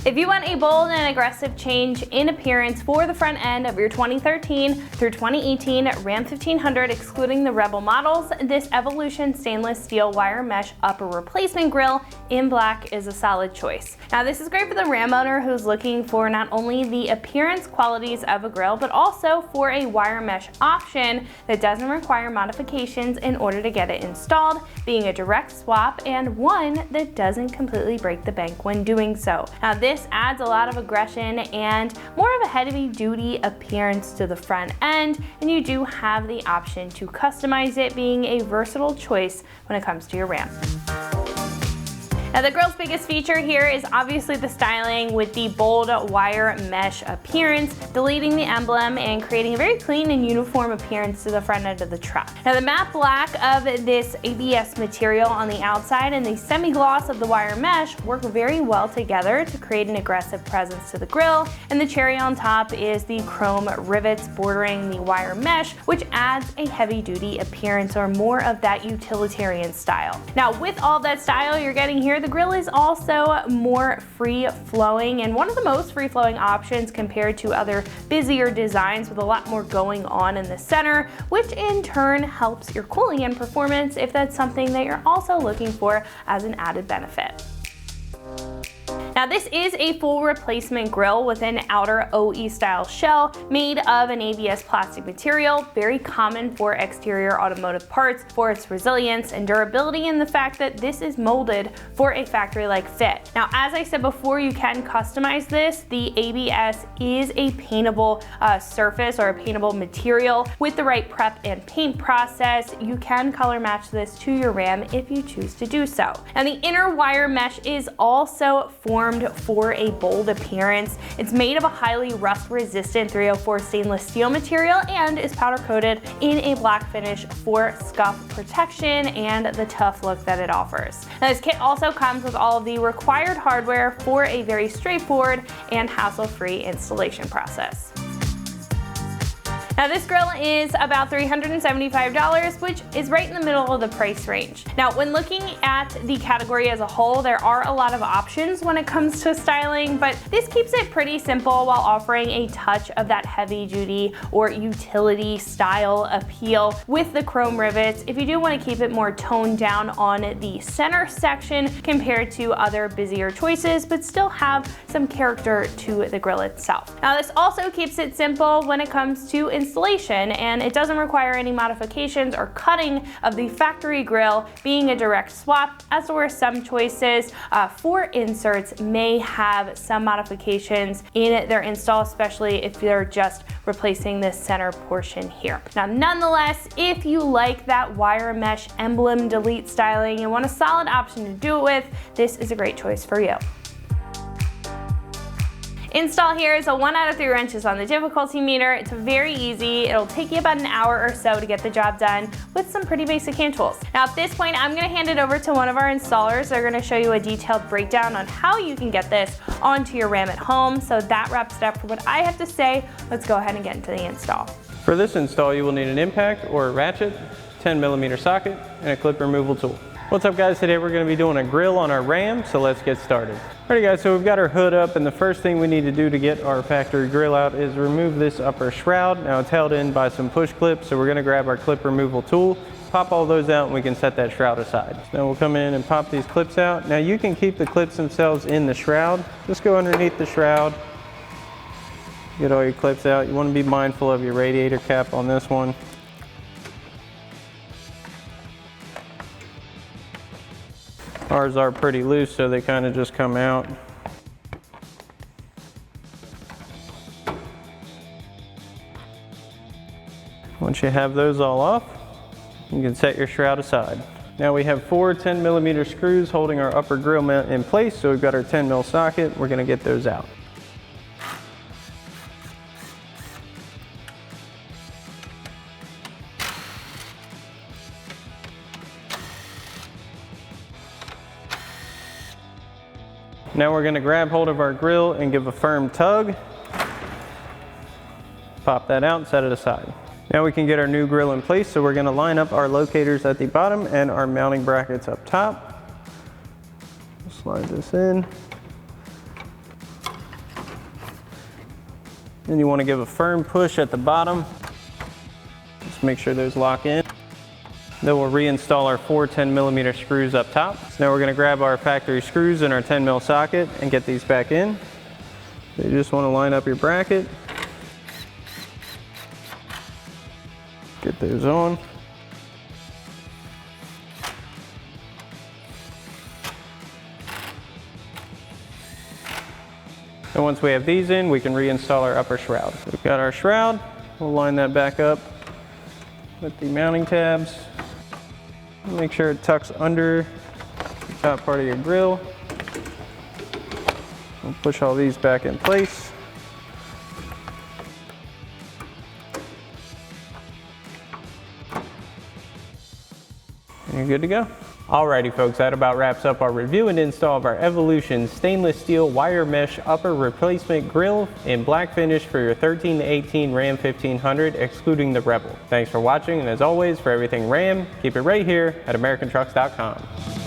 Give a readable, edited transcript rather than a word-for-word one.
If you want a bold and aggressive change in appearance for the front end of your 2013 through 2018 Ram 1500, excluding the Rebel models, this Evolution stainless steel wire mesh upper replacement grille in black is a solid choice. Now this is great for the Ram owner who's looking for not only the appearance qualities of a grille, but also for a wire mesh option that doesn't require modifications in order to get it installed, being a direct swap and one that doesn't completely break the bank when doing so. Now this adds a lot of aggression and more of a heavy duty appearance to the front end, and you do have the option to customize it, being a versatile choice when it comes to your Ram. Now the grille's biggest feature here is obviously the styling with the bold wire mesh appearance, deleting the emblem and creating a very clean and uniform appearance to the front end of the truck. Now the matte black of this ABS material on the outside and the semi-gloss of the wire mesh work very well together to create an aggressive presence to the grille, and the cherry on top is the chrome rivets bordering the wire mesh, which adds a heavy-duty appearance or more of that utilitarian style. Now with all that style you're getting here, the grille is also more free-flowing and one of the most free-flowing options compared to other busier designs with a lot more going on in the center, which in turn helps your cooling and performance if that's something that you're also looking for as an added benefit. Now this is a full replacement grille with an outer OE style shell made of an ABS plastic material, very common for exterior automotive parts for its resilience and durability, and the fact that this is molded for a factory-like fit. Now as I said before, you can customize this. The ABS is a paintable surface or a paintable material. With the right prep and paint process, you can color match this to your Ram if you choose to do so. And the inner wire mesh is also formed for a bold appearance. It's made of a highly rust-resistant 304 stainless steel material and is powder-coated in a black finish for scuff protection and the tough look that it offers. Now this kit also comes with all of the required hardware for a very straightforward and hassle-free installation process. Now this grille is about $375, which is right in the middle of the price range. Now when looking at the category as a whole, there are a lot of options when it comes to styling, but this keeps it pretty simple while offering a touch of that heavy duty or utility style appeal with the chrome rivets if you do want to keep it more toned down on the center section compared to other busier choices, but still have some character to the grille itself. Now this also keeps it simple when it comes to installation, and it doesn't require any modifications or cutting of the factory grille, being a direct swap, as where some choices for inserts may have some modifications in their install, especially if they're just replacing this center portion here. Now nonetheless, if you like that wire mesh emblem delete styling and want a solid option to do it with, this is a great choice for you. Install here is a 1 out of 3 wrenches on the difficulty meter. It's very easy. It'll take you about an hour or so to get the job done with some pretty basic hand tools. Now at this point, I'm gonna hand it over to one of our installers. They're gonna show you a detailed breakdown on how you can get this onto your Ram at home. So that wraps it up for what I have to say. Let's go ahead and get into the install. For this install, you will need an impact or a ratchet, 10mm socket, and a clip removal tool. What's up guys, today we're going to be doing a grille on our Ram, so let's get started. Alrighty guys, so we've got our hood up, and the first thing we need to do to get our factory grille out is remove this upper shroud. Now it's held in by some push clips, so we're going to grab our clip removal tool, pop all those out, and we can set that shroud aside. Now we'll come in and pop these clips out. Now you can keep the clips themselves in the shroud. Just go underneath the shroud, get all your clips out. You want to be mindful of your radiator cap on this one. Ours are pretty loose, so they kind of just come out. Once you have those all off, you can set your shroud aside. Now we have 4 10mm screws holding our upper grille mount in place, so we've got our 10mm socket. We're going to get those out. Now we're going to grab hold of our grille and give a firm tug. Pop that out and set it aside. Now we can get our new grille in place, so we're going to line up our locators at the bottom and our mounting brackets up top. Slide this in. Then you want to give a firm push at the bottom. Just make sure those lock in. Then we'll reinstall our 4 10mm screws up top. So now we're going to grab our factory screws in our 10mm socket and get these back in. So you just want to line up your bracket. Get those on. And once we have these in, we can reinstall our upper shroud. So we've got our shroud. We'll line that back up with the mounting tabs. Make sure it tucks under the top part of your grill. We'll push all these back in place. And you're good to go. Alrighty folks, that about wraps up our review and install of our Evolution stainless steel wire mesh upper replacement grill in black finish for your 13 to 18 Ram 1500, excluding the Rebel. Thanks for watching, and as always, for everything Ram, keep it right here at AmericanTrucks.com.